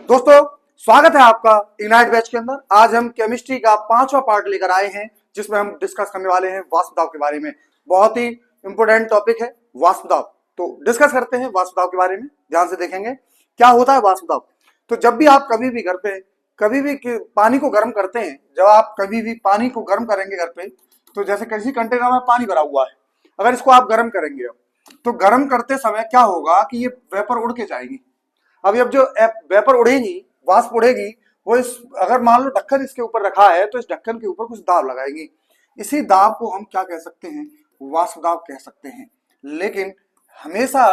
दोस्तों, स्वागत है आपका इग्नाइट बैच के अंदर। आज हम केमिस्ट्री का 5वां पार्ट लेकर आए हैं, जिसमें हम डिस्कस करने वाले हैं वाष्प दाब के बारे में। बहुत ही इंपोर्टेंट टॉपिक है वाष्प दाब। तो डिस्कस करते हैं वाष्प दाब के बारे में। ध्यान से देखेंगे क्या होता है वाष्प दाब। तो जब भी आप कभी भी घर पे कभी भी पानी को गर्म करते हैं, जब आप कभी भी पानी को गर्म करेंगे घर पे, तो जैसे किसी कंटेनर में पानी भरा हुआ है, अगर इसको आप गर्म करेंगे तो गर्म करते समय क्या होगा कि ये वेपर उड़ के जाएगी। अब जो वेपर उड़ेगी, वाष्प उड़ेगी, वो इस अगर मान लो ढक्कन इसके ऊपर रखा है तो इस ढक्कन के ऊपर कुछ दाब लगाएगी। इसी दाब को हम क्या कह सकते हैं? वाष्प दाब कह सकते हैं। लेकिन हमेशा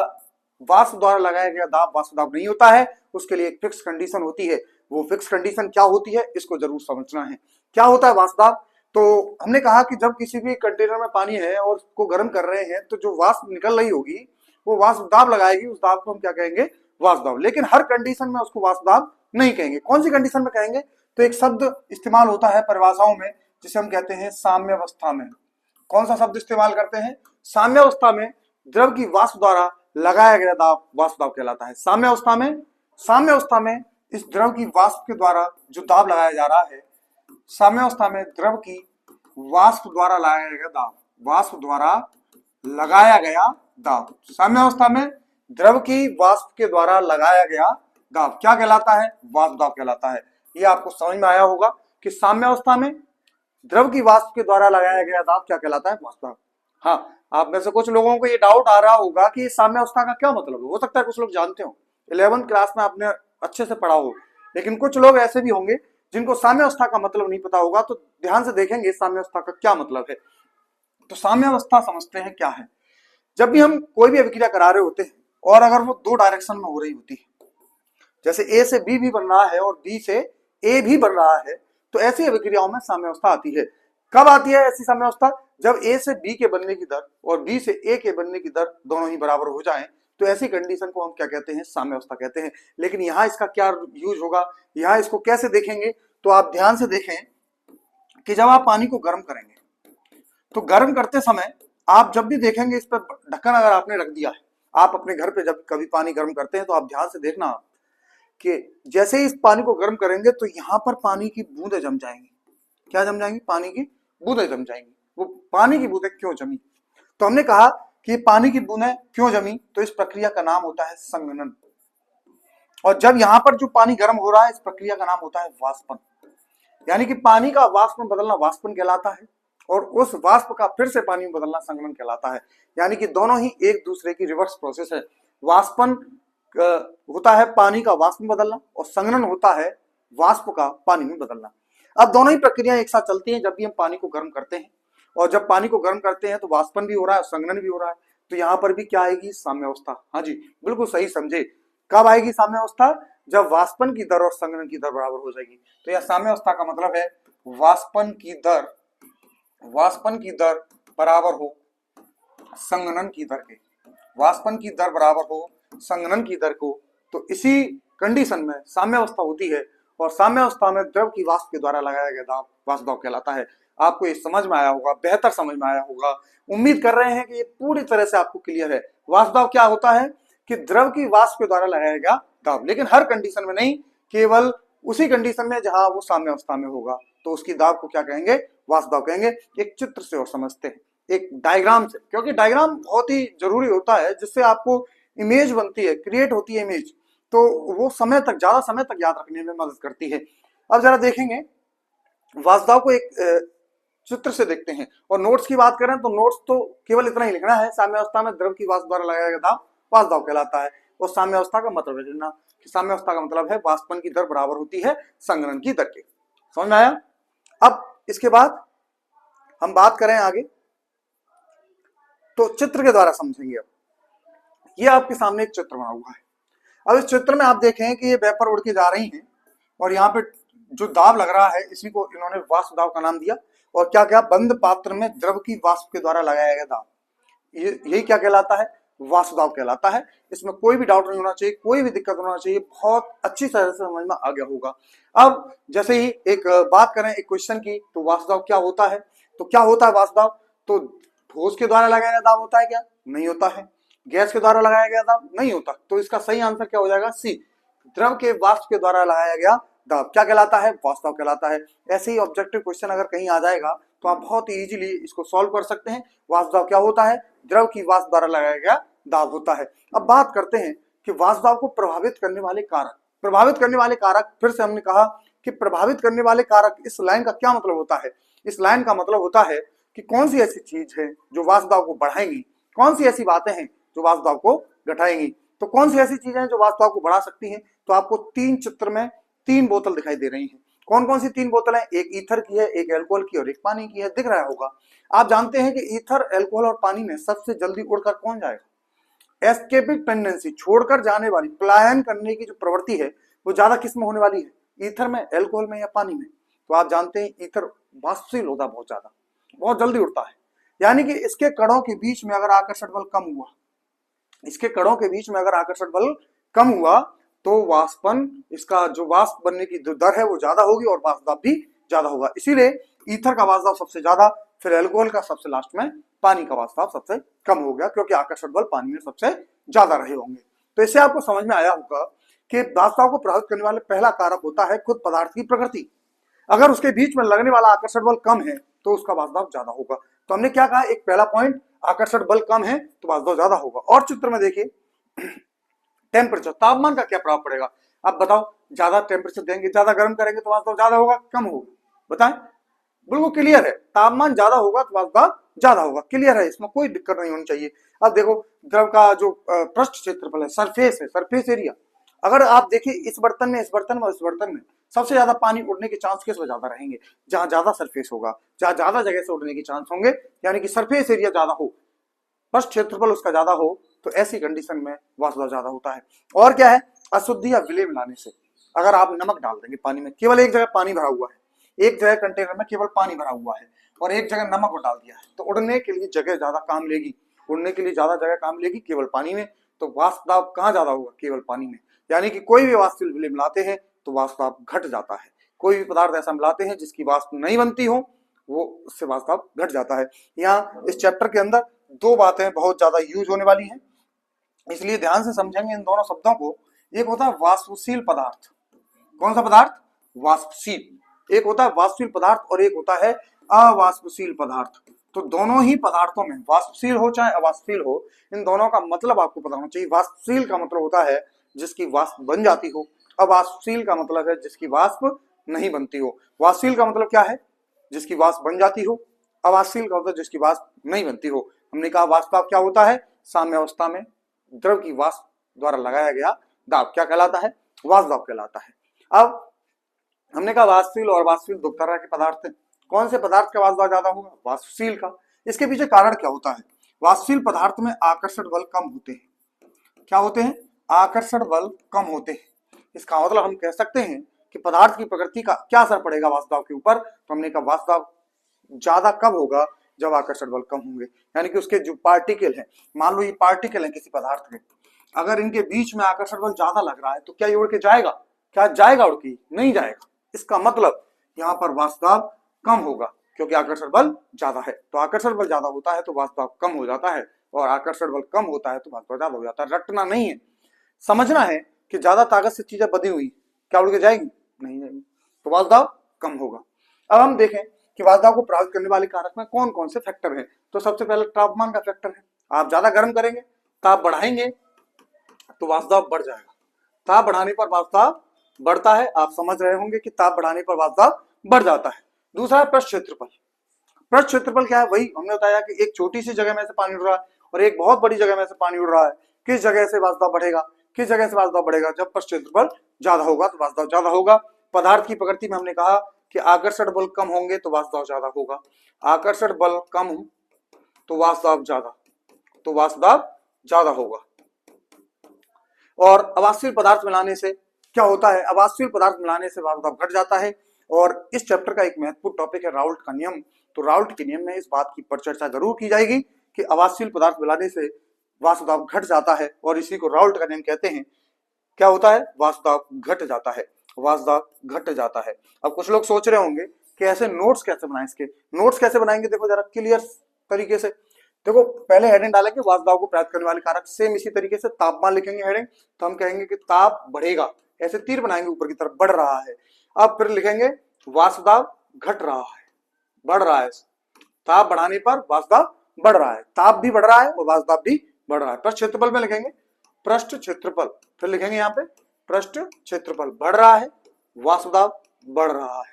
वाष्प द्वारा लगाया गया दाब वाष्प दाब नहीं होता है, उसके लिए एक फिक्स कंडीशन होती है। वो फिक्स कंडीशन क्या होती है, इसको जरूर समझना है। क्या होता है वाष्प दाब? तो हमने कहा कि जब किसी भी कंटेनर में पानी है और उसको गर्म कर रहे हैं, तो जो वाष्प निकल रही होगी वो वाष्प दाब लगाएगी। उस दाब को हम क्या कहेंगे? वाष्प दाब। लेकिन हर कंडीशन में उसको वाष्प दाब नहीं कहेंगे। कौन सी कंडीशन में कहेंगे? तो एक शब्द इस्तेमाल होता है परिभाषाओं में, जिसे हम कहते हैं साम्यावस्था में। कौन सा शब्द इस्तेमाल करते हैं? साम्यावस्था में द्रव की वाष्प द्वारा लगाया गया दाब वाष्प दाब कहलाता है। साम्यावस्था में इस द्रव की वाष्प के द्वारा जो दाब लगाया जा रहा है, साम्यावस्था में द्रव की वाष्प द्वारा लगाया गया दाब, वाष्प द्वारा लगाया गया दाब, साम्यावस्था में द्रव की वाष्प के द्वारा लगाया गया दाब क्या कहलाता है? वाष्प दाब कहलाता है। ये आपको समझ में आया होगा कि साम्यावस्था में द्रव की वाष्प के द्वारा लगाया गया दाब क्या कहलाता है? वाष्प दाब। हाँ, आप में से कुछ लोगों को ये डाउट आ रहा होगा कि साम्यावस्था का क्या मतलब है। हो सकता है कुछ लोग जानते हो, 11th क्लास में आपने अच्छे से पढ़ा हो, लेकिन कुछ लोग ऐसे भी होंगे जिनको साम्यावस्था का मतलब नहीं पता होगा। तो ध्यान से देखेंगे साम्यावस्था का क्या मतलब है। तो साम्यावस्था समझते हैं क्या है। जब भी हम कोई भी अभिक्रिया करा रहे होते हैं और अगर वो दो डायरेक्शन में हो रही होती है, जैसे ए से बी भी बन रहा है और बी से ए भी बन रहा है, तो ऐसी अभिक्रियाओं में साम्यावस्था आती है। कब आती है ऐसी साम्यावस्था? जब ए से बी के बनने की दर और बी से ए के बनने की दर दोनों ही बराबर हो जाएं, तो ऐसी कंडीशन को हम क्या कहते हैं? साम्यावस्था कहते हैं। लेकिन यहाँ इसका क्या यूज होगा, यहाँ इसको कैसे देखेंगे? तो आप ध्यान से देखें कि जब आप पानी को गर्म करेंगे, तो गर्म करते समय आप जब भी देखेंगे, इस पर ढक्कन अगर आपने रख दिया है, आप अपने घर पे जब कभी पानी गर्म करते हैं तो आप ध्यान से देखना कि जैसे ही इस पानी को गर्म करेंगे तो यहाँ पर पानी की बूंदें जम जाएंगी। क्या जम जाएंगी? पानी की बूंदें जम जाएंगी। वो पानी की बूंदें क्यों जमी? तो हमने कहा कि पानी की बूंदें क्यों जमी, तो इस प्रक्रिया का नाम होता है संघनन। और जब यहाँ पर जो पानी गर्म हो रहा है, इस प्रक्रिया का नाम होता है वाष्पन। यानी कि पानी का वाष्प में बदलना वाष्पन कहलाता है, और उस वाष्प का फिर से पानी में बदलना संघनन कहलाता है। यानी कि दोनों ही एक दूसरे की रिवर्स प्रोसेस है। वाष्पन होता है पानी का वाष्प में बदलना, और संघनन होता है वाष्प का पानी में बदलना। अब दोनों ही प्रक्रियाएं एक साथ चलती हैं जब भी हम पानी को गर्म करते हैं, और जब पानी को गर्म करते हैं तो वाष्पन भी हो रहा है, संघनन भी हो रहा है। तो यहाँ पर भी क्या आएगी? साम्यावस्था। हाँ जी, बिल्कुल सही समझे। कब आएगी साम्यावस्था? जब वाष्पन की दर और संघनन की दर बराबर हो जाएगी। तो यह साम्यावस्था का मतलब है वाष्पन की दर बराबर हो संघनन की दर के, वाष्पन की दर बराबर हो संघनन की दर को। तो इसी कंडीशन में साम्यावस्था होती है, और साम्यावस्था में द्रव की वाष्प के द्वारा लगाया गया दाब वाष्प दाब कहलाता है। आपको ये समझ में आया होगा, बेहतर समझ में आया होगा। उम्मीद कर रहे हैं कि ये पूरी तरह से आपको क्लियर है। वाष्प दाब क्या होता है कि द्रव की वाष्प के द्वारा लगाया गया दाब, लेकिन हर कंडीशन में नहीं, केवल उसी कंडीशन में जहां वो साम्यावस्था में होगा, तो उसकी दाब को क्या कहेंगे? वाष्प दाब कहेंगे। एक चित्र से और समझते हैं, एक डायग्राम से, क्योंकि डायग्राम बहुत ही जरूरी होता है, जिससे आपको इमेज बनती है, क्रिएट होती है इमेज, तो वो ज्यादा समय तक याद रखने में मदद करती है। अब जरा देखेंगे वाष्प दाब को एक चित्र से देखते हैं। और नोट्स की बात करें तो नोट्स तो केवल इतना ही लिखना है, साम्यावस्था में द्रव की वाष्प द्वारा लगाया गया दाब वाष्प दाब कहलाता है। और साम्यावस्था का मतलब है लिखना कि साम्यावस्था का मतलब है वाष्पन की दर बराबर होती है संघनन की दर के। समझ में आया? अब इसके बाद हम बात करें आगे, तो चित्र के द्वारा समझेंगे। अब ये आपके सामने एक चित्र बना हुआ है। अब इस चित्र में आप देखें कि ये वेपर उड़ के जा रही हैं, और यहाँ पे जो दाब लग रहा है, इसी को इन्होंने वाष्प दाब का नाम दिया। और क्या क्या? बंद पात्र में द्रव की वाष्प के द्वारा लगाया गया दाब, यही क्या कहलाता है? वाष्प दाब कहलाता है। इसमें कोई भी डाउट नहीं होना चाहिए, कोई भी दिक्कत होना चाहिए, बहुत अच्छी तरह से समझ में आ गया होगा। अब जैसे ही एक बात करें एक क्वेश्चन की, तो वाष्प दाब क्या होता है? तो क्या होता है वाष्प दाब? तो ठोस के द्वारा लगाया गया दाब होता है क्या? नहीं होता है। गैस के द्वारा लगाया गया दाब नहीं होता। तो इसका सही आंसर क्या हो जाएगा? सी। द्रव के वाष्प के द्वारा लगाया गया दाब क्या कहलाता है? वाष्प दाब कहलाता है। ऐसे ही ऑब्जेक्टिव क्वेश्चन अगर कहीं आ जाएगा तो आप बहुत ही इजीली इसको सॉल्व कर सकते हैं। वाष्प दाब क्या होता है? द्रव की वाष्प द्वारा लगाया गया दाब होता है। अब बात करते हैं कि वाष्प दाब को प्रभावित करने वाले कारक। प्रभावित करने वाले कारक, फिर से हमने कहा कि प्रभावित करने वाले कारक, इस लाइन का क्या मतलब होता है? इस लाइन का मतलब होता है कि कौन सी ऐसी चीज है जो वाष्प दाब को बढ़ाएंगी, कौन सी ऐसी बातें हैं जो वाष्प दाब को घटाएंगी। तो कौन सी ऐसी चीजें हैं जो वाष्प दाब को बढ़ा सकती हैं? तो आपको 3 चित्र में 3 बोतल दिखाई दे रही हैं। कौन कौन सी 3 बोतल हैं? एक ईथर की है, एक अल्कोहल की और एक पानी की है। दिख रहा होगा। आप जानते हैं कि ईथर, अल्कोहल और पानी में सबसे जल्दी उड़कर कौन जाएगा? एस्केपिक टेंडेंसी, छोड़कर जाने वाली, पलायन करने की जो प्रवृत्ति है वो ज्यादा किस में होने वाली है? ईथर में, अल्कोहल में या पानी में? तो आप जानते हैं ईथर वाष्पशील होता है, बहुत ज्यादा, बहुत जल्दी उड़ता है। यानी कि इसके कणों के बीच में अगर आकर्षण बल कम हुआ, इसके कणों के बीच में अगर आकर्षण बल कम हुआ तो वाष्पन, इसका जो वाष्प बनने की दर है वो ज्यादा होगी और वाष्प दाब भी ज्यादा होगा। इसीलिए ईथर का वाष्प दाब सबसे ज्यादा, फिर अल्कोहल का सबसे लास्ट में, पानी का वाष्प दाब सबसे कम हो गया, क्योंकि आकर्षण बल पानी में सबसे ज्यादा रहे होंगे। तो इससे आपको समझ में आया होगा कि वाष्प दाब को प्रभावित करने वाले पहला कारक होता है खुद पदार्थ की प्रकृति। अगर उसके बीच में लगने वाला आकर्षण बल कम है तो उसका वाष्प दाब ज्यादा होगा। तो हमने क्या कहा? एक पहला पॉइंट, आकर्षण बल कम है तो वाष्प दाब ज्यादा होगा। और चित्र में देखिए, टेम्परेचर, तापमान का क्या प्रभाव पड़ेगा? आप बताओ, ज्यादा टेम्परेचर देंगे, ज्यादा गर्म करेंगे तो वाष्प दाब ज्यादा होगा, कम होगा? बताएं। बिल्कुल क्लियर है, तापमान ज्यादा होगा तो वाष्प दाब ज्यादा होगा। क्लियर है, इसमें कोई दिक्कत नहीं होनी चाहिए। अब देखो, द्रव का जो पृष्ठ क्षेत्रफल है, सरफेस है, सरफेस एरिया, अगर आप देखिए इस बर्तन में, इस बर्तन में, इस बर्तन में, सबसे ज्यादा पानी उड़ने के चांस किस में ज्यादा रहेंगे? जहां ज्यादा सरफेस होगा, जहां ज्यादा जगह से उड़ने के चांस होंगे, यानी कि सरफेस एरिया ज्यादा हो, पृष्ठ क्षेत्रफल उसका ज्यादा हो, तो ऐसी कंडीशन में वाष्प दाब ज्यादा होता है। और क्या है? अशुद्धि या विलय मिलाने से, अगर आप नमक डाल देंगे पानी में, केवल एक जगह पानी भरा हुआ है, एक जगह कंटेनर में केवल पानी भरा हुआ है और एक जगह नमक को डाल दिया है, तो उड़ने के लिए जगह ज्यादा काम लेगी, उड़ने के लिए ज्यादा जगह काम लेगी केवल पानी में, तो वाष्प दाब कहाँ ज्यादा होगा? केवल पानी में। यानी कि कोई भी वाष्पशील विलय मिलाते हैं तो वाष्प दाब घट जाता है। कोई भी पदार्थ ऐसा मिलाते हैं जिसकी वाष्प नहीं बनती हो, वो उससे वाष्प दाब घट जाता है। यहाँ इस चैप्टर के अंदर 2 बातें बहुत ज्यादा यूज होने वाली हैं, इसलिए ध्यान से समझेंगे इन दोनों शब्दों को। एक होता है वाष्पशील पदार्थ। कौन सा पदार्थ? वाष्पशील। एक होता है वाष्पशील पदार्थ और एक होता है अवाष्पशील पदार्थ। तो दोनों ही पदार्थों में, वाष्पशील हो चाहे अवाष्पशील हो, इन दोनों का मतलब आपको पता होना चाहिए। वाष्पशील का मतलब होता है जिसकी वाष्प बन जाती हो, अवाष्पशील का मतलब है जिसकी वाष्प नहीं बनती हो। वाष्पशील का मतलब क्या है? जिसकी वाष्प बन जाती हो। अवाष्पशील का मतलब जिसकी वाष्प नहीं बनती हो। हमने कहा वाष्प दाब क्या होता है? साम्य अवस्था में द्रव की वाष्प द्वारा लगाया गया दाब क्या कहलाता है? वाष्प दाब कहलाता है। अब हमने कहा वाष्पशील और अवाष्पशील 2 तरह के पदार्थ हैं। कौन से पदार्थ का वाष्प दाब ज्यादा होगा? वाष्पशील का। इसके पीछे कारण क्या होता है? वाष्पशील पदार्थ में आकर्षण बल कम होते हैं। क्या होते हैं? आकर्षण बल कम होते हैं। इसका मतलब हम कह सकते हैं कि पदार्थ की प्रकृति का क्या असर पड़ेगा वाष्प दाब के ऊपर? तो हमने कहा वाष्प दाब ज्यादा कब होगा? जब आकर्षण बल कम होंगे। यानी कि उसके जो पार्टिकल है, मान लो ये पार्टिकल है किसी पदार्थ के, अगर इनके बीच में आकर्षण बल ज्यादा लग रहा है तो क्या ये उड़ के जाएगा? क्या जाएगा उड़ के? नहीं जाएगा। इसका मतलब यहाँ पर वाष्प दाब कम होगा क्योंकि आकर्षण बल ज्यादा है। तो आकर्षण बल ज्यादा होता है तो वाष्प दाब कम हो जाता है, और आकर्षण बल कम होता है तो वाष्प दाब ज्यादा हो जाता है। रटना नहीं है, समझना है कि ज्यादा ताकत से चीजें बंधी हुई, क्या उड़ के जाएगी? नहीं जाएगी, तो वाष्प दाब कम होगा। अब हम देखें कि वाष्प दाब को प्रभावित करने वाले कारक में कौन कौन से फैक्टर हैं। तो सबसे पहले तापमान का फैक्टर है। आप ज्यादा गर्म करेंगे, ताप बढ़ाएंगे तो वाष्प दाब बढ़ जाएगा। ताप बढ़ाने पर वाष्प दाब बढ़ता है। आप समझ रहे होंगे कि ताप बढ़ाने पर वाष्प दाब बढ़ जाता है। दूसरा है पृष्ठ क्षेत्रफल। पृष्ठ क्षेत्रफल क्या है? वही हमने बताया कि एक छोटी सी जगह में से पानी उड़ रहा है और एक बहुत बड़ी जगह में से पानी उड़ रहा है। किस जगह से वाष्प दाब बढ़ेगा? किस जगह से वाष्प दाब बढ़ेगा? जब पृष्ठ क्षेत्रफल ज्यादा होगा तो वाष्प दाब ज्यादा होगा। पदार्थ की प्रकृति में हमने कहा कि आकर्षण बल कम होंगे तो वाष्प दाब ज्यादा होगा। आकर्षण बल कम तो वाष्प दाब ज्यादा, तो वाष्प दाब ज्यादा होगा। और अवाष्पशील पदार्थ मिलाने से क्या होता है? अवाष्पशील पदार्थ मिलाने से वाष्प दाब घट जाता है। और इस चैप्टर का एक महत्वपूर्ण टॉपिक है राउल्ट का नियम। तो राउल्ट के नियम में इस बात की पर चर्चा जरूर की जाएगी कि अवाष्पशील पदार्थ मिलाने से वाष्प दाब घट जाता है, और इसी को राउल्ट का नियम कहते हैं। क्या होता है? वाष्प दाब घट जाता है, वाष्प दाब घट जाता है। अब कुछ लोग सोच रहे होंगे कि ऐसे नोट्स कैसे बनाएं, इसके नोट्स कैसे बनाएंगे? देखो जरा क्लियर तरीके से देखो, पहले हेडिंग डालेंगे वाष्प दाब को प्रभावित करने वाले कारक, सेम इसी तरीके से तापमान लिखेंगे हेडिंग, तो हम कहेंगे कि ताप बढ़ेगा ऐसे तीर बनाएंगे ऊपर की तरफ, बढ़ रहा है। अब फिर लिखेंगे वाष्प दाब घट रहा है, बढ़ रहा है। ताप बढ़ाने पर वाष्प दाब बढ़ रहा है, ताप भी बढ़ रहा है और वाष्प दाब भी बढ़ रहा है। पृष्ठ क्षेत्रफल में लिखेंगे पृष्ठ क्षेत्रफल, फिर लिखेंगे यहाँ पे पृष्ठ क्षेत्रफल, बढ़ रहा है, वाष्प दाब बढ़ रहा है।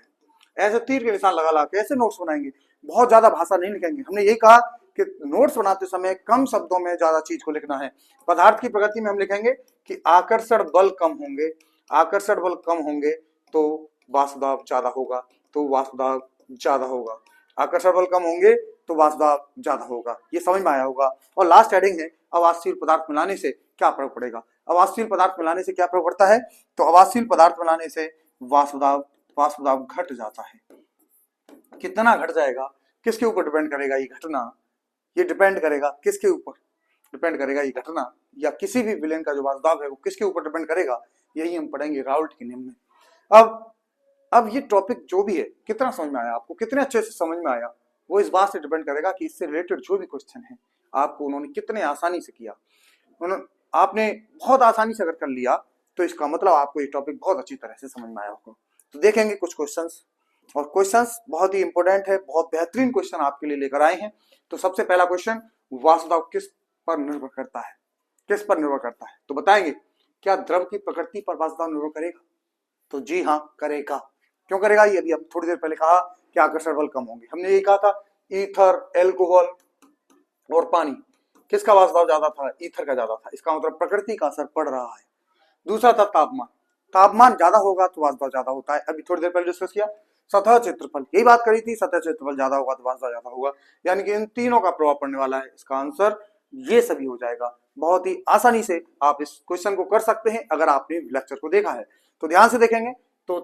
ऐसे तीर के निशान लगा ला के ऐसे नोट्स बनाएंगे, बहुत ज्यादा भाषा नहीं लिखेंगे। हमने यही कहा कि नोट्स बनाते समय कम शब्दों में ज्यादा चीज को लिखना है। पदार्थ की प्रकृति में हम लिखेंगे कि आकर्षण बल कम होंगे, आकर्षण बल कम होंगे तो वाष्प दाब ज्यादा होगा, तो वाष्प दाब ज्यादा होगा। आकर्षण बल कम होंगे तो वाष्प दाब ज्यादा होगा, ये समझ में आया होगा। और लास्ट हेडिंग है अवाष्पशील पदार्थ मिलाने से क्या प्रभाव पड़ेगा। अवाष्पशील पदार्थ मिलाने से क्या प्रभाव पड़ता है, तो अवाष्पशील पदार्थ मिलाने से वाष्प दाब घट जाता है। कितना घट जाएगा, किसके ऊपर डिपेंड करेगा ये घटना, ये डिपेंड करेगा किसके ऊपर, डिपेंड करेगा ये घटना या किसी भी विलेन का जो वाष्प दाब है वो किसके ऊपर डिपेंड करेगा, यही हम पढ़ेंगे राउल्ट के नियम में। अब ये टॉपिक जो भी है कितना समझ में आया आपको, कितने अच्छे से समझ में आया, वो इस बात से डिपेंड करेगा कि इससे रिलेटेड जो भी क्वेश्चन है आपको उन्होंने कितने आसानी से किया। आपने बहुत आसानी से अगर कर लिया तो इसका मतलब आपको ये टॉपिक बहुत अच्छी तरह से समझ में आया होगा। तो देखेंगे कुछ क्वेश्चंस, और क्वेश्चंस बहुत ही इंपॉर्टेंट है, बहुत बेहतरीन क्वेश्चन आपके लिए लेकर आए हैं। तो सबसे पहला क्वेश्चन, वाष्प दाब किस पर निर्भर करता है, किस पर निर्भर करता है, तो बताएंगे क्या द्रव की प्रकृति पर वाष्प दाब निर्भर करेगा, तो जी हाँ करेगा। क्यों करेगा, ये अभी हम थोड़ी देर पहले कहा कि आकर्षण बल कम होंगे, हमने यही कहा था। ईथर, एल्कोहल और पानी, किसका वाष्प दाब ज्यादा था, ईथर का ज्यादा था, इसका मतलब प्रकृति का असर पड़ रहा है। दूसरा था तापमान, तापमान ज्यादा होगा तो वाष्प दाब ज्यादा होता है, अभी थोड़ी देर पहले डिस्कस किया। सतह क्षेत्रफल, यही बात करी थी, सतह क्षेत्रफल ज्यादा होगा तो वाष्प दाब ज्यादा होगा, यानी कि इन तीनों का प्रभाव पड़ने वाला है। इसका आंसर ये सभी हो जाएगा। बहुत ही आसानी से आप इस क्वेश्चन को कर सकते हैं अगर आपने लेक्चर को देखा है तो। ध्यान से देखेंगे तो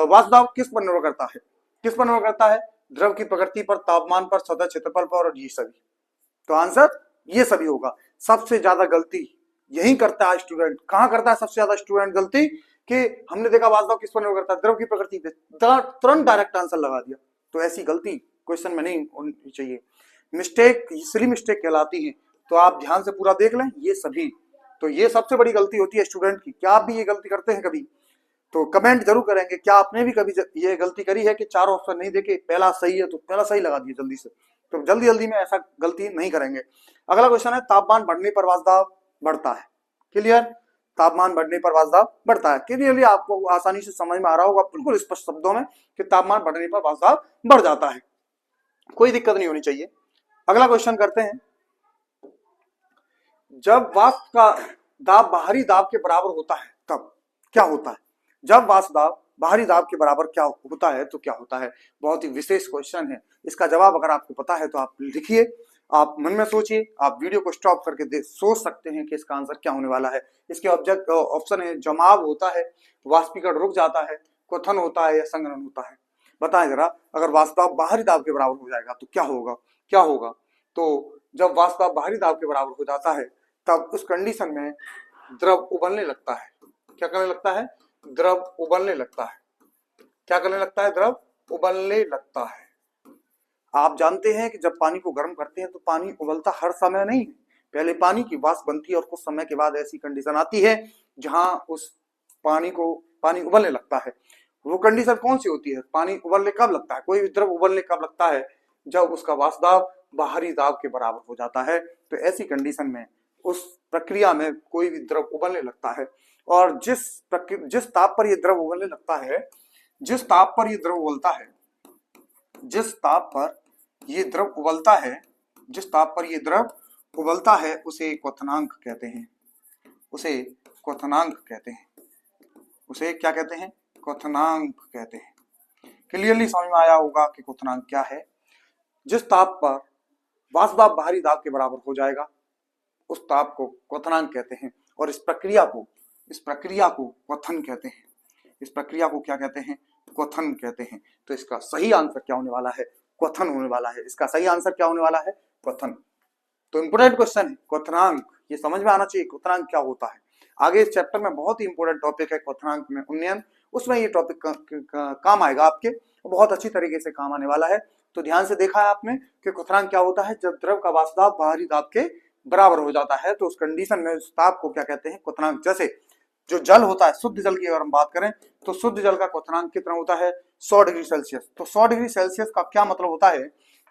वाष्प दाब किस पर निर्भर करता है, किस पर निर्भर करता है, द्रव की प्रकृति पर, तापमान पर, सतह क्षेत्रफल पर और ये सभी। तो आंसर ये सभी होगा। सबसे ज्यादा गलती यही करता है स्टूडेंट, कहां करता है सबसे ज्यादा स्टूडेंट गलती, कि हमने देखा वाष्प दाब किस पर निर्भर करता है, द्रव की प्रकृति पे, तुरंत डायरेक्ट आंसर लगा दिया। तो ऐसी गलती क्वेश्चन में नहीं होनी चाहिए, मिस्टेक सिली मिस्टेक कहलाती है। तो आप ध्यान से पूरा देख लें ये सभी, तो ये सबसे बड़ी गलती होती है स्टूडेंट की। क्या आप भी ये गलती करते हैं कभी, तो कमेंट जरूर करेंगे, क्या आपने भी कभी ये गलती करी है कि चार ऑप्शन नहीं देखे पहला सही है तो पहला सही लगा दिया जल्दी से। तो जल्दी जल्दी में ऐसा गलती नहीं करेंगे। अगला क्वेश्चन है, तापमान बढ़ने पर वाष्प दाब बढ़ता है, क्लियर, तापमान बढ़ने पर वाष्प दाब बढ़ता है। क्लियरली आपको आसानी से समझ में आ रहा होगा बिल्कुल स्पष्ट शब्दों में कि तापमान बढ़ने पर वाष्प दाब बढ़ जाता है, कोई दिक्कत नहीं होनी चाहिए। अगला क्वेश्चन करते हैं, जब वाष्प का दाब बाहरी दाब के बराबर होता है तब क्या होता है, जब वाष्प दाब बाहरी दाब के बराबर क्या होता है तो क्या होता है। बहुत ही विशेष क्वेश्चन है, इसका जवाब अगर आपको पता है तो आप लिखिए, आप मन में सोचिए, आप वीडियो को स्टॉप करके सोच सकते हैं कि इसका आंसर क्या होने वाला है। इसके ऑब्जेक्ट ऑप्शन है, जमाव होता है, वाष्पीकरण रुक जाता है, क्वथन होता है या संघनन होता है। बताएं जरा, अगर वाष्प दाब बाहरी दाब के बराबर हो जाएगा तो क्या होगा, क्या होगा। तो जब वाष्प दाब बाहरी दाब के बराबर हो जाता है तब उस कंडीशन में द्रव उबलने लगता है। क्या करने लगता है, द्रव उबलने लगता है। क्या करने लगता है, द्रव उबलने लगता है। आप जानते हैं कि जब पानी को गर्म करते हैं तो पानी उबलता हर समय नहीं है, पहले पानी की वाष्प बनती है और कुछ समय के बाद ऐसी कंडीशन आती है जहां उस पानी उबलने लगता है। वो कंडीशन कौन सी होती है, पानी उबलने कब लगता है, कोई भी द्रव उबलने कब लगता है, जब उसका वाष्प दाब बाहरी दाब के बराबर हो जाता है। तो ऐसी कंडीशन में उस प्रक्रिया में कोई भी द्रव उबलने लगता है, और जिस ताप पर ये द्रव उबलने लगता है, जिस ताप पर ये द्रव उबलता है, जिस ताप पर ये द्रव उबलता है, जिस ताप पर ये द्रव उबलता है उसे क्वथनांक कहते हैं, उसे क्वथनांक कहते हैं, उसे क्या कहते हैं, क्वथनांक कहते हैं। क्लियरली समझ में आया होगा कि क्वथनांक क्या है। जिस ताप पर वाष्प दाब बाहरी दाब के बराबर हो जाएगा उस ताप को क्वथनांक कहते हैं, और इस प्रक्रिया को क्वथन कहते हैं। इस प्रक्रिया को क्या कहते हैं, क्वथन कहते हैं। तो इसका सही आंसर क्या होने वाला है, क्वथन होने वाला है। इसका सही आंसर क्या होने वाला है, क्वथन। तो इंपोर्टेंट क्वेश्चन है क्वथनांक, ये समझ में आना चाहिए क्वथनांक क्या होता है। आगे इस चैप्टर में बहुत ही इंपोर्टेंट टॉपिक है क्वथनांक में उन्नयन, उसमें ये टॉपिक काम आएगा आपके, बहुत अच्छी तरीके से काम आने वाला है। तो ध्यान से देखा है आपने कि क्वथनांक क्या होता है, जब द्रव का वाष्प दाब बाहरी दाब के बराबर हो जाता है तो उस कंडीशन में उस ताप को क्या कहते हैं, क्वथनांक। जैसे जो जल होता है, शुद्ध जल की अगर हम बात करें तो शुद्ध जल का क्वथनांक कितना होता है 100 डिग्री सेल्सियस। तो 100 डिग्री सेल्सियस का क्या मतलब होता है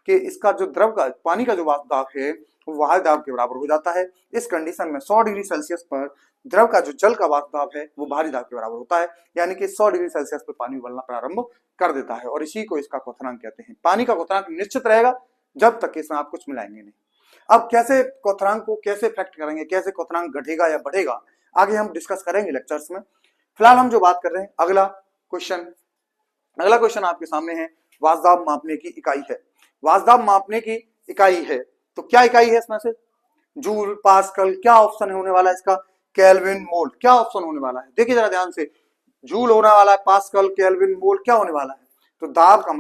कि इसका जो द्रव का पानी का जो वाष्प दाब है वो वायु दाब के बराबर हो जाता है। इस कंडीशन में 100 डिग्री सेल्सियस पर द्रव का जो जल का वाष्प दाब है वो भारी दाब के बराबर होता है, यानी कि 100 डिग्री सेल्सियस पर पानी उबलना प्रारंभ कर देता है और इसी को इसका क्वथनांक कहते हैं। पानी का क्वथनांक निश्चित रहेगा जब तक इसमें आप कुछ मिलाएंगे नहीं। अब कैसे क्वथनांक को कैसे इफेक्ट करेंगे, कैसे क्वथनांक घटेगा या बढ़ेगा, आगे हम डिस्कस करेंगे लेक्चर्स में। फिलहाल हम जो बात कर रहे हैं अगला क्वेश्चन आपके सामने है, वाष्प दाब मापने की इकाई है। वाष्प दाब मापने की इकाई है तो क्या इकाई है इसमें से, जूल, पास्कल, क्या ऑप्शन होने वाला है इसका, केल्विन, मोल, क्या ऑप्शन होने वाला है। देखिए जरा ध्यान से, जूल होने वाला है, पास्कल, केल्विन, मोल क्या होने वाला है। तो दाब का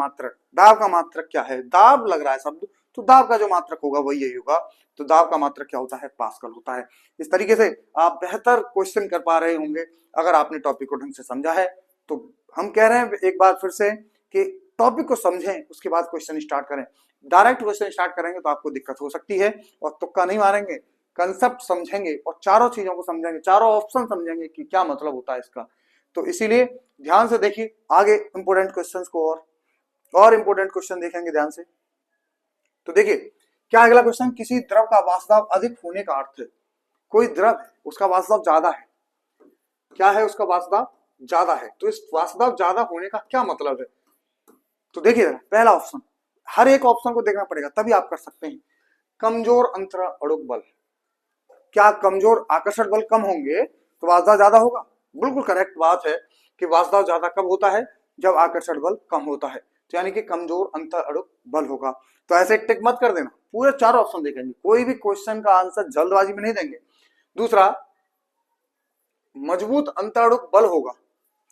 मात्रक क्या है, दाब लग रहा है शब्द, तो दाब का जो मात्रक होगा वही यही होगा। तो दाब का मात्रक क्या होता है, पास्कल होता है। इस तरीके से आप बेहतर क्वेश्चन कर पा रहे होंगे अगर आपने टॉपिक को ढंग से समझा है। तो हम कह रहे हैं एक बार फिर से कि टॉपिक को समझें उसके बाद क्वेश्चन स्टार्ट करें। डायरेक्ट क्वेश्चन स्टार्ट करेंगे तो आपको दिक्कत हो सकती है, और तुक्का नहीं मारेंगे, कंसेप्ट समझेंगे और चारों चीजों को समझेंगे, चारों ऑप्शन समझेंगे कि क्या मतलब होता है इसका। तो इसीलिए ध्यान से देखिए आगे इंपोर्टेंट क्वेश्चंस को, और इंपोर्टेंट क्वेश्चन देखेंगे ध्यान से। तो देखिए क्या अगला क्वेश्चन, किसी द्रव का वाष्प दाब अधिक होने का अर्थ है। कोई द्रव है उसका वाष्प दाब ज्यादा है, क्या है उसका वाष्प दाब ज्यादा है, तो इस वाष्प दाब ज्यादा होने का क्या मतलब है। तो देखिए पहला ऑप्शन, हर एक ऑप्शन को देखना पड़ेगा तभी आप कर सकते हैं। कमजोर अंतराणुक बल, क्या कमजोर आकर्षण बल कम होंगे तो वाष्प दाब ज्यादा होगा। बिल्कुल करेक्ट बात है कि वाष्प दाब ज्यादा कब होता है, जब आकर्षण बल कम होता है, तो यानी कि कमजोर अंतराणुक बल होगा। तो ऐसे टिक मत कर देना, पूरे चार ऑप्शन देखेंगे, कोई भी क्वेश्चन का आंसर जल्दबाजी में नहीं देंगे। दूसरा, मजबूत अंतराणुक बल होगा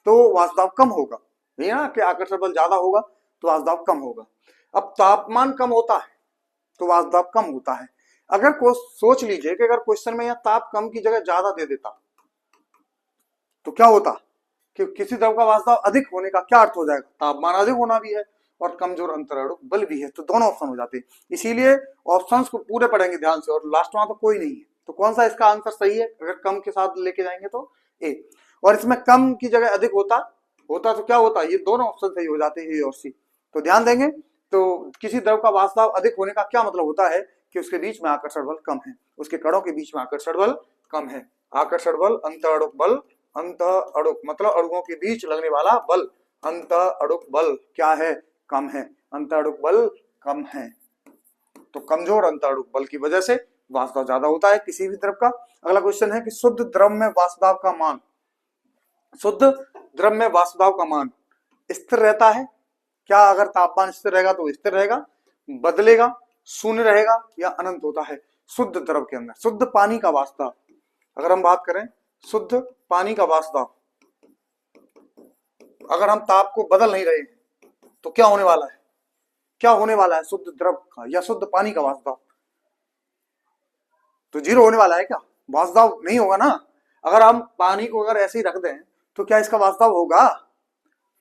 तो वाष्प दाब कम होगा, नहीं ना कि आकर्षण बल ज्यादा होगा तो वाष्प दाब कम होगा। अब तापमान कम होता है तो वाष्प दाब कम होता है। अगर को सोच लीजिए कि अगर क्वेश्चन में यहाँ ताप कम की जगह ज्यादा दे देता तो क्या होता कि किसी द्रव का वाष्प दाब अधिक होने का क्या अर्थ हो जाएगा, तापमान अधिक होना भी है और कमजोर अंतराणुक बल भी है, तो दोनों ऑप्शन हो जाते हैं। इसीलिए ऑप्शंस को पूरे पढ़ेंगे ध्यान से, और लास्ट में तो कोई नहीं है। तो कौन सा इसका आंसर सही है, अगर कम के साथ लेके जाएंगे तो ए, और इसमें कम की जगह अधिक होता तो क्या होता, ये दोनों ऑप्शन सही हो जाते हैं, ए और सी। तो ध्यान देंगे। तो किसी द्रव का वाष्प दाब अधिक होने का क्या मतलब होता है कि उसके बीच में आकर्षण बल कम है, उसके कणों के बीच में आकर्षण बल कम है। आकर्षण बल, अंतराणुक बल, अंतःअणुक मतलब अणुओं के बीच लगने वाला बल, अंतःअणुक बल क्या है, कम है, अंतःअणुक बल कम है। तो कमजोर अंतःअणुक बल की वजह से वाष्प दाब ज्यादा होता है किसी भी द्रव का। अगला क्वेश्चन है कि शुद्ध द्रव में वाष्प दाब का मान, शुद्ध द्रव में वाष्प दाब का मान स्थिर रहता है क्या, अगर तापमान स्थिर रहेगा तो स्थिर रहेगा, बदलेगा, शून्य रहेगा या अनंत होता है। शुद्ध द्रव के अंदर शुद्ध पानी का वाष्प दाब, अगर हम बात करें शुद्ध पानी का वाष्प दाब, अगर हम ताप को बदल नहीं रहे तो क्या होने वाला है, क्या होने वाला है शुद्ध द्रव का या शुद्ध पानी का वाष्प दाब, तो जीरो होने वाला है क्या, वाष्प दाब नहीं होगा ना। अगर हम पानी को अगर ऐसे ही रख दें तो क्या इसका वाष्प दाब होगा,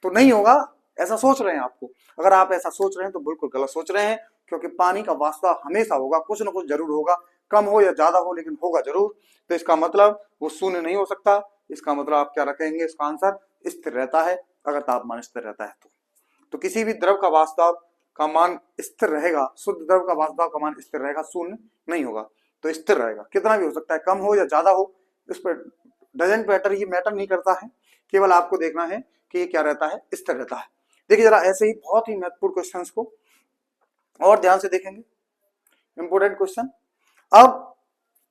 तो नहीं होगा। ऐसा सोच रहे हैं आपको, अगर आप ऐसा सोच रहे हैं तो बिल्कुल गलत सोच रहे हैं, क्योंकि पानी का वाष्प दाब हमेशा होगा, कुछ ना कुछ जरूर होगा, कम हो या ज्यादा हो लेकिन होगा जरूर। तो इसका मतलब वो शून्य नहीं हो सकता, इसका मतलब आप क्या रखेंगे, इसका आंसर स्थिर रहता है अगर तापमान स्थिर रहता है तो किसी भी द्रव का वाष्प दाब का मान स्थिर रहेगा, शुद्ध द्रव का वाष्प दाब का मान स्थिर रहेगा, शून्य नहीं होगा, तो स्थिर रहेगा। कितना भी हो सकता है, कम हो या ज्यादा हो, इस पर डजेंट मैटर, ये मैटर नहीं करता है, केवल आपको देखना है कि ये क्या रहता है, स्थिर रहता है। देखिए जरा ऐसे ही बहुत ही महत्वपूर्ण क्वेश्चंस को और ध्यान से देखेंगे, इंपोर्टेंट क्वेश्चन। अब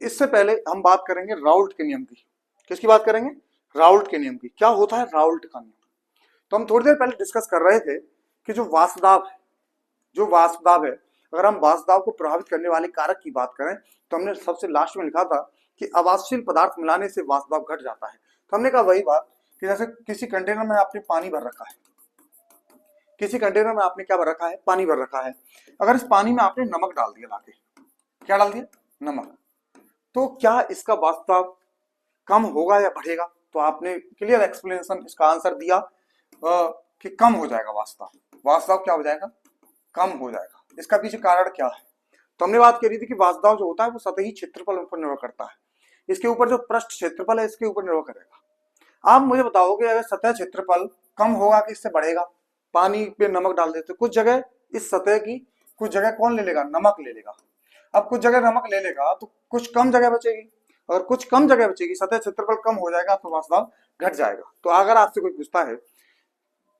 इससे पहले हम बात करेंगे राउल्ट के नियम की। किसकी बात करेंगे, राउल्ट के नियम की। क्या होता है राउल्ट का नियम, तो हम थोड़ी देर पहले डिस्कस कर रहे थे कि जो वाष्प दाब है, जो वाष्प दाब है, अगर हम वाष्प दाब को प्रभावित करने वाले कारक की बात करें तो हमने सबसे लास्ट में लिखा था कि अवाष्पशील पदार्थ मिलाने से वाष्प दाब घट जाता है। तो हमने कहा वही बात कि जैसे किसी कंटेनर में आपने पानी भर रखा है, किसी कंटेनर में आपने क्या भर रखा है, पानी भर रखा है। अगर इस पानी में आपने नमक डाल दिया लाके, क्या डाल दिया, नमक, तो क्या इसका वाष्प दाब कम होगा या बढ़ेगा। तो आपने क्लियर एक्सप्लेनेशन इसका आंसर दिया कि कम हो जाएगा वाष्प दाब, वाष्प दाब क्या हो जाएगा, कम हो जाएगा। इसका पीछे कारण क्या है, तो हमने बात करी थी कि वाष्प दाब जो होता है वो सतही क्षेत्रफल पर निर्भर करता है, इसके ऊपर जो पृष्ठ क्षेत्रफल है इसके ऊपर निर्भर करेगा। आप मुझे बताओगे अगर सतह क्षेत्रफल कम होगा कि इससे बढ़ेगा? पानी पे नमक डाल देते, कुछ जगह इस सतह की कुछ जगह कौन ले लेगा? नमक ले लेगा। अब कुछ जगह नमक ले लेगा तो कुछ कम जगह बचेगी, अगर कुछ कम जगह बचेगी, सतह क्षेत्रफल कम हो जाएगा तो वाष्प घट जाएगा। तो अगर आपसे कोई पूछता है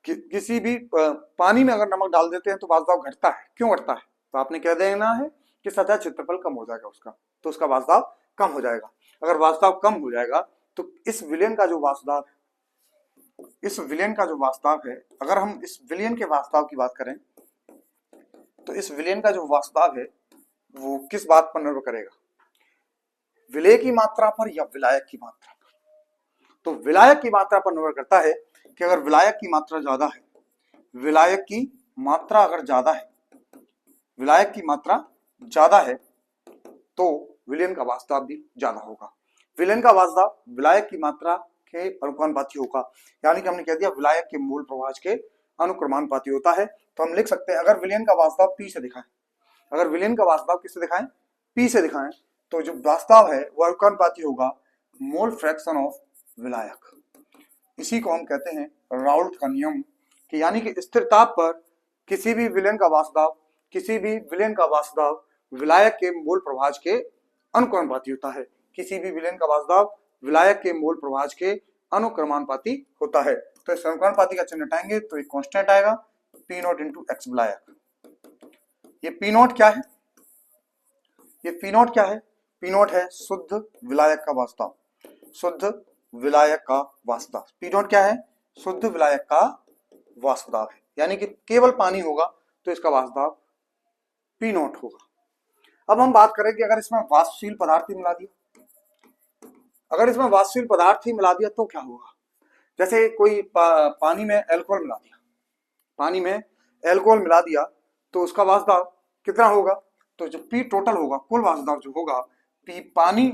कि किसी भी पानी में अगर नमक डाल देते हैं तो वाष्प घटता है, क्यों घटता है? तो आपने कह देना है कि सतह क्षेत्रफल कम हो जाएगा उसका, तो उसका वाष्प कम हो जाएगा। अगर वाष्प कम हो जाएगा तो इस विलयन का जो वाष्प है, इस विलयन का जो वाष्प है, अगर हम इस विलयन के वाष्प की बात करें तो इस विलयन का जो वाष्प है वो किस बात पर निर्भर करेगा? विलय की मात्रा पर या विलायक की मात्रा पर? तो विलायक की मात्रा पर निर्भर करता है कि अगर विलायक की मात्रा ज्यादा है, विलायक की मात्रा अगर ज्यादा है, विलायक की मात्रा ज्यादा है तो विलयन का वाष्प भी ज्यादा होगा। विलयन का वाष्प विलायक की मात्रा के अनुक्रमानुपाती होगा, यानी कि हमने कह दिया विलायक के मूल प्रवाह के अनुक्रमानुपाती होता है। तो हम लिख सकते हैं अगर विलयन का वाष्प पी से दिखाएं, अगर विलयन का वाष्प किससे दिखाएं? पी से दिखाएं, तो जो वाष्प है वो अनुक्रमानुपाती होगा मोल फ्रैक्शन ऑफ विलायक। इसी को हम कहते हैं राउल्ट का नियम, कि यानी कि स्थिर ताप पर किसी भी विलयन का वाष्प, किसी भी विलयन का वाष्प विलायक के मोल प्रवाह के अनुक्रमानुपाती होता है। किसी भी विलयन का वाष्प विलायक के मोल प्रवाह के अनुक्रमानुपाती होता है। तो इस अनुक्रमानुपाती का चिन्ह हटाएंगे तो एक कांस्टेंट आएगा पी नॉट इंटू एक्स विलायक। ये पी नॉट क्या है? ये पी नॉट क्या है? पी नॉट है शुद्ध विलायक का वाष्प, शुद्ध विलायक का वाष्प। पी नॉट क्या है? शुद्ध विलायक का वाष्प है, यानी कि केवल पानी होगा तो इसका वाष्प पी नॉट होगा। अब हम बात करें कि अगर इसमें वाष्पशील पदार्थ ही मिला दिया, अगर इसमें वाष्पशील पदार्थ ही मिला दिया तो क्या होगा? जैसे कोई पानी में एल्कोहल मिला दिया, पानी में एल्कोहल मिला दिया तो उसका वाष्प कितना होगा? तो जो पी टोटल होगा, कुल वाष्प जो होगा, पी पानी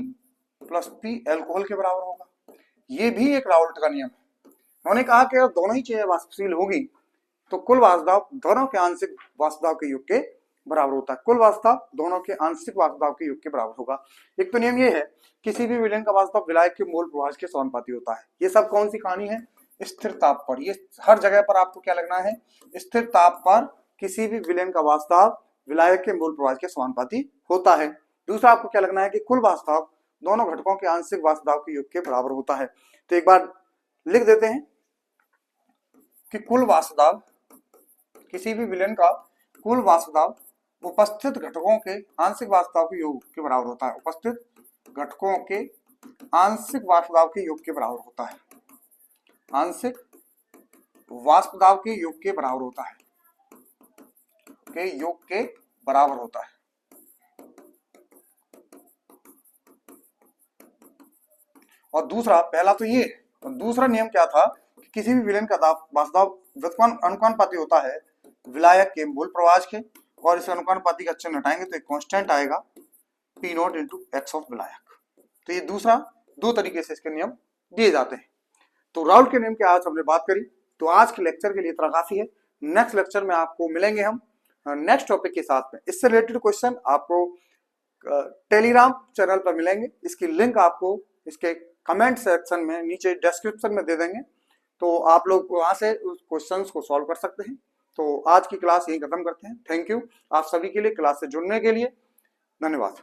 प्लस पी एल्कोहल के बराबर होगा। ये भी एक राउल्ट का नियम है। उन्होंने कहा कि अगर दोनों ही चीजें वाष्पशील होगी तो कुल वाष्प दोनों के आंशिक वाष्प के योग के बराबर होता है। कुल वाष्प दोनों के आंशिक वाष्प के योग के बराबर होगा। एक तो नियम ये है किसी भी विलयन का वाष्प विलायक के मोल प्रवाह के समानुपाती होता है। ये सब कौन सी कहानी है? स्थिर ताप पर। ये हर जगह पर आपको क्या लगना है? स्थिर ताप पर किसी भी विलयन का वाष्प विलायक के मूल प्रवाह के समानुपाती होता है। दूसरा आपको क्या लगना है कि कुल वाष्प दोनों घटकों के आंशिक वाष्प के योग के बराबर होता है। तो एक बार लिख देते हैं कि कुल वाष्प, किसी भी विलयन का कुल वाष्प उपस्थित घटकों के आंशिक वाष्प के योग के बराबर होता है। उपस्थित घटकों के आंशिक वाष्प के योग के बराबर होता है। आंशिक वाष्प के योग के बराबर होता है, के योग के बराबर होता है। और दूसरा, पहला तो ये, और दूसरा नियम क्या था कि किसी भी विलयन का वाष्प अनुक्रमानुपाती होता है विलायक के मूल प्रवाह के, और इस अनुक्रमानुपाती का चिन्ह हटाएंगे तो एक कांस्टेंट आएगा P not into x of विलायक। तो ये दूसरा, दो तरीके से इसके नियम दिए जाते हैं। तो राउल्ट के नियम की आज हमने बात करी। तो आज के लेक्चर के लिए इतना काफी है। नेक्स्ट लेक्चर में आपको मिलेंगे हम नेक्स्ट टॉपिक के साथ में। इससे रिलेटेड क्वेश्चन आपको टेलीग्राम चैनल पर मिलेंगे। इसकी लिंक आपको इसके कमेंट सेक्शन में नीचे डिस्क्रिप्शन में दे देंगे, तो आप लोग वहां से उस क्वेश्चंस को सॉल्व कर सकते हैं। तो आज की क्लास यही खत्म करते हैं। थैंक यू आप सभी के लिए, क्लास से जुड़ने के लिए धन्यवाद।